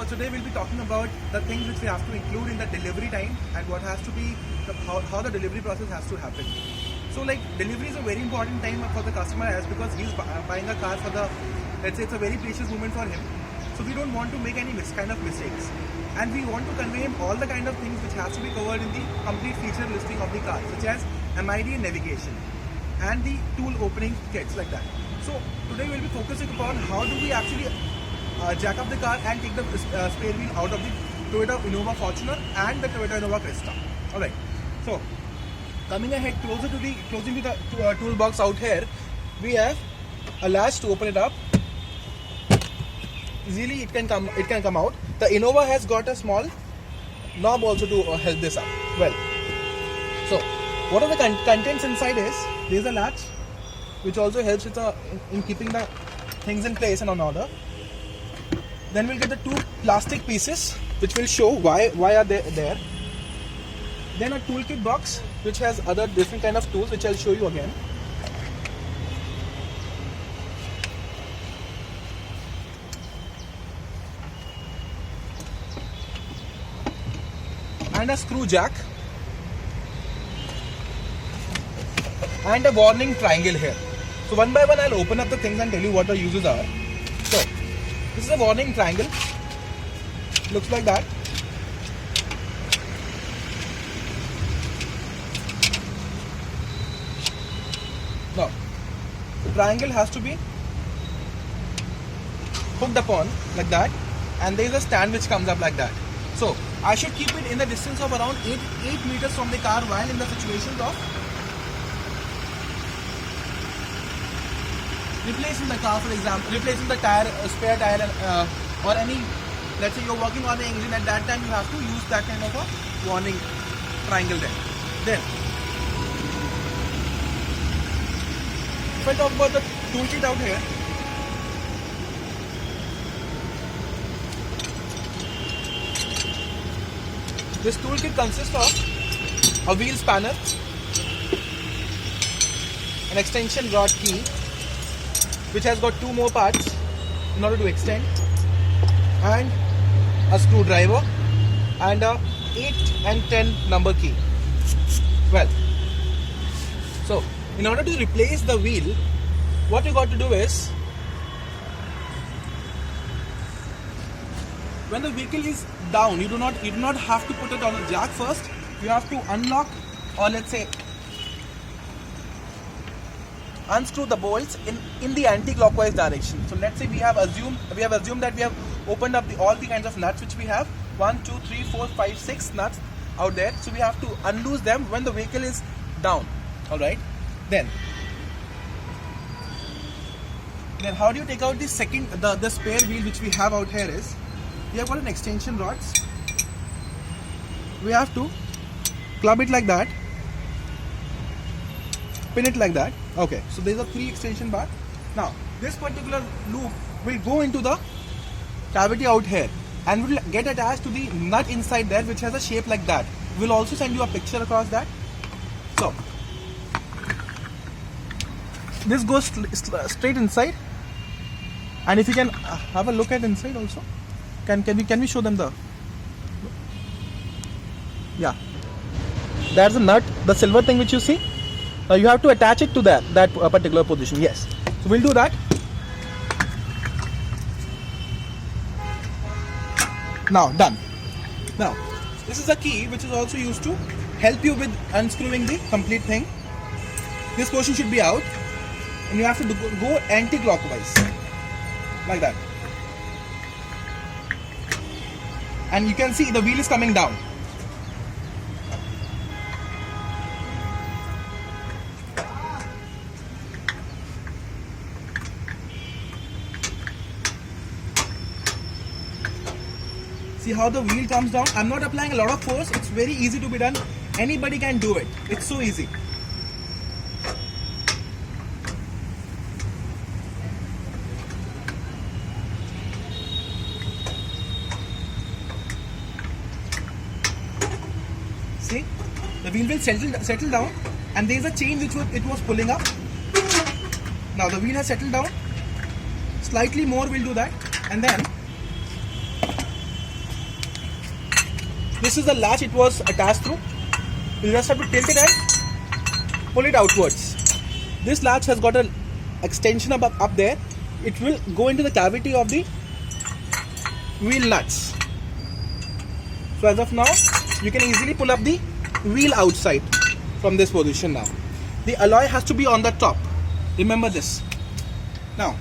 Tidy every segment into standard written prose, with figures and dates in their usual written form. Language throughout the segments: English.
So today we'll be talking about the things which we have to include in the delivery time and what has to be, how the delivery process has to happen. So like delivery is a very important time for the customer as because he's buying a car for the, let's say it's a very precious moment for him. So we don't want to make any kind of mistakes. And we want to convey him all the kind of things which has to be covered in the complete feature listing of the car, such as MID and navigation and the tool opening kits like that. So today we'll be focusing upon how do we actually jack up the car and take the spare wheel out of the Toyota Innova Fortuner and the Toyota Innova Cresta. Alright, so coming ahead closing to the toolbox out here, we have a latch to open it up. Easily it can come out. The Innova has got a small knob also to help this up. Well, so what are the contents inside is, there is a latch which also helps with in keeping the things in place and on order. Then we'll get the two plastic pieces which will show why are they there. Then a toolkit box which has other different kind of tools which I'll show you again. And a screw jack and a warning triangle here. So one by one I'll open up the things and tell you what the uses are. So this is a warning triangle, looks like that. Now the triangle has to be hooked upon like that, and there is a stand which comes up like that. So I should keep it in the distance of around 8 meters from the car while in the situations of replacing the car, for example, replacing the tire, spare tire, or any, let's say you're working on the engine, at that time you have to use that kind of a warning triangle there. Then, if I talk about the toolkit out here, this toolkit consists of a wheel spanner, an extension rod key, which has got two more parts in order to extend, and a screwdriver, and a 8 and 10 number key. Well, so in order to replace the wheel, what you got to do is, when the vehicle is down, you do not have to put it on a jack first. You have to unlock, or let's say unscrew the bolts in the anti-clockwise direction. So let's say we have assumed that we have opened up all the kinds of nuts which we have 1, 2, 3, 4, 5, 6 nuts out there. So we have to unloose them when the vehicle is down. All right. Then how do you take out the the spare wheel which we have out here is, we have got an extension rods. We have to club it like that, pin it like that. Okay, so there's a 3 extension bar. Now this particular loop will go into the cavity out here and will get attached to the nut inside there, which has a shape like that. We'll also send you a picture across that. So this goes straight inside, and if you can have a look at inside also, can we show them the, yeah, there's a nut, the silver thing which you see. You have to attach it to that particular position. Yes, so we'll do that. Now done. Now this is a key which is also used to help you with unscrewing the complete thing. This portion should be out, and you have to go anti-clockwise like that, and you can see the wheel is coming down. See how the wheel comes down? I'm not applying a lot of force. It's very easy to be done. Anybody can do it. It's so easy. See? The wheel will settle down, and there is a chain which it was pulling up. Now the wheel has settled down. Slightly more we'll do that, and then This is the latch it was attached through. You just have to tilt it and pull it outwards. This latch has got an extension up there. It will go into the cavity of the wheel nuts. So as of now, you can easily pull up the wheel outside from this position now. The alloy has to be on the top. Remember this. Now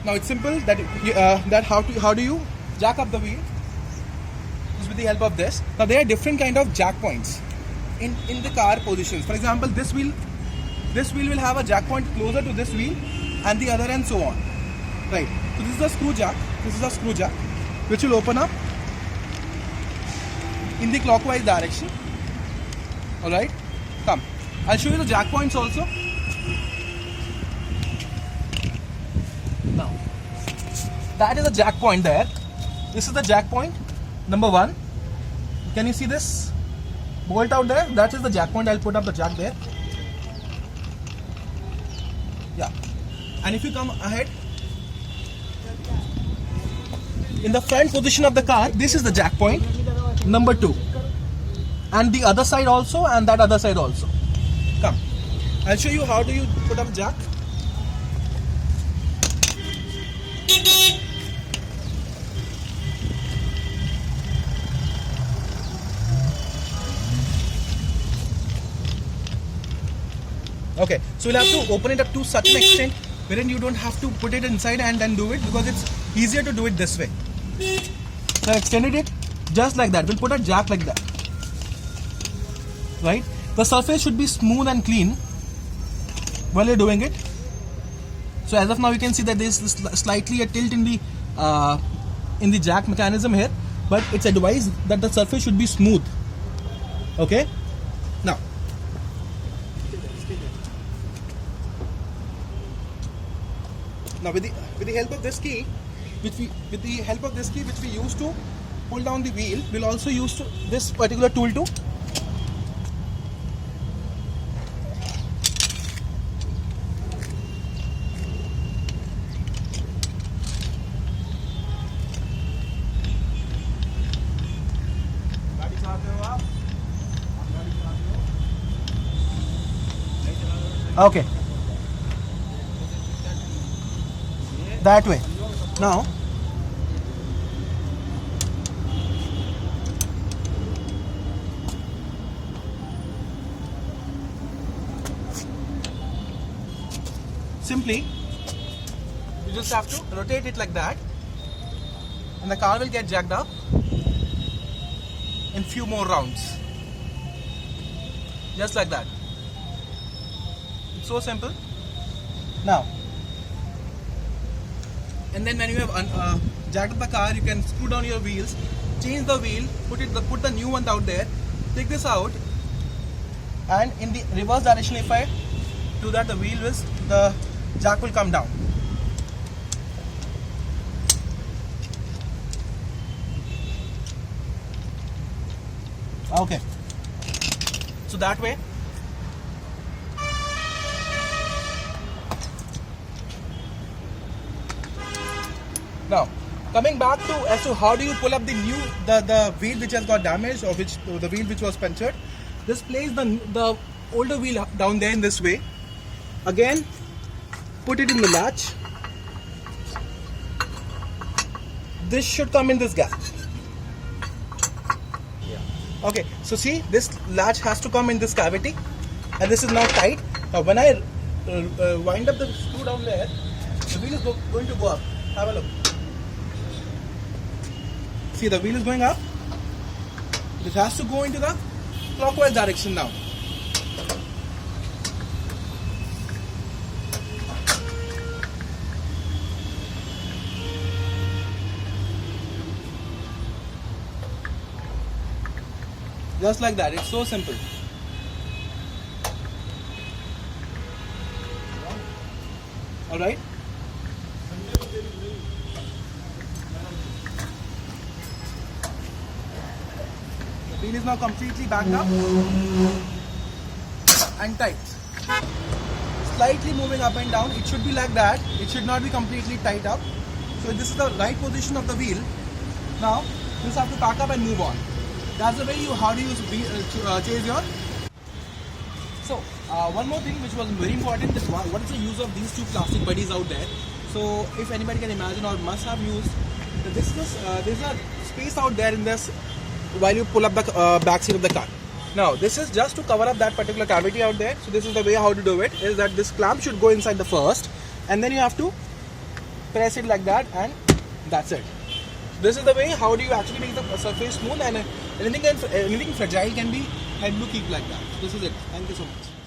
it's simple that how do you jack up the wheel? Is with the help of this. Now there are different kind of jack points in the car positions. For example, this wheel will have a jack point closer to this wheel and the other and so on. Right. So this is a screw jack. This is a screw jack which will open up in the clockwise direction. Alright. Come. I'll show you the jack points also. Now, that is a jack point there. This is the jack point number 1. Can you see this bolt out there? That is the jack point. I'll put up the jack there. Yeah. And if you come ahead, in the front position of the car, this is the jack point number 2. And the other side also, and that other side also. Come. I'll show you how do you put up jack. Okay, so you'll have to open it up to such an extent wherein you don't have to put it inside and then do it, because it's easier to do it this way. So I extended it just like that. We'll put a jack like that. Right? The surface should be smooth and clean while you're doing it. So as of now you can see that there is slightly a tilt in the jack mechanism here, but it's advised that the surface should be smooth. Okay? Now with the help of this key, which we use to pull down the wheel, we'll also use this particular tool too. Okay. That way. Now, simply you just have to rotate it like that, and the car will get jacked up in few more rounds. Just like that. It's so simple. Now, and then when you have jacked up the car, you can screw down your wheels, change the wheel, put the new one out there, take this out, and in the reverse direction, if I do that, the jack will come down. Okay. So that way. Now, coming back as to how do you pull up the wheel which has got damaged, or the wheel which was punctured. Just place the older wheel down there in this way. Again, put it in the latch. This should come in this gap. Okay, so see, this latch has to come in this cavity, and this is now tight. Now when I wind up the screw down there, the wheel is going to go up. Have a look. See, the wheel is going up. It has to go into the clockwise direction now. Just like that. It's so simple. Alright? The wheel is now completely backed up and tight. Slightly moving up and down. It should be like that. It should not be completely tight up. So this is the right position of the wheel. Now You just have to pack up and move on. That's the way how do you chase your. So one more thing which was very important is what is the use of these two plastic buddies out there. So if anybody can imagine or must have used, there's a space out there in this while you pull up the back seat of the car. Now this is just to cover up that particular cavity out there. So this is the way how to do it, is that this clamp should go inside the first, and then you have to press it like that, and that's it. This is the way how do you actually make the surface smooth, and anything fragile can be helped to keep like that. This is it. Thank you so much.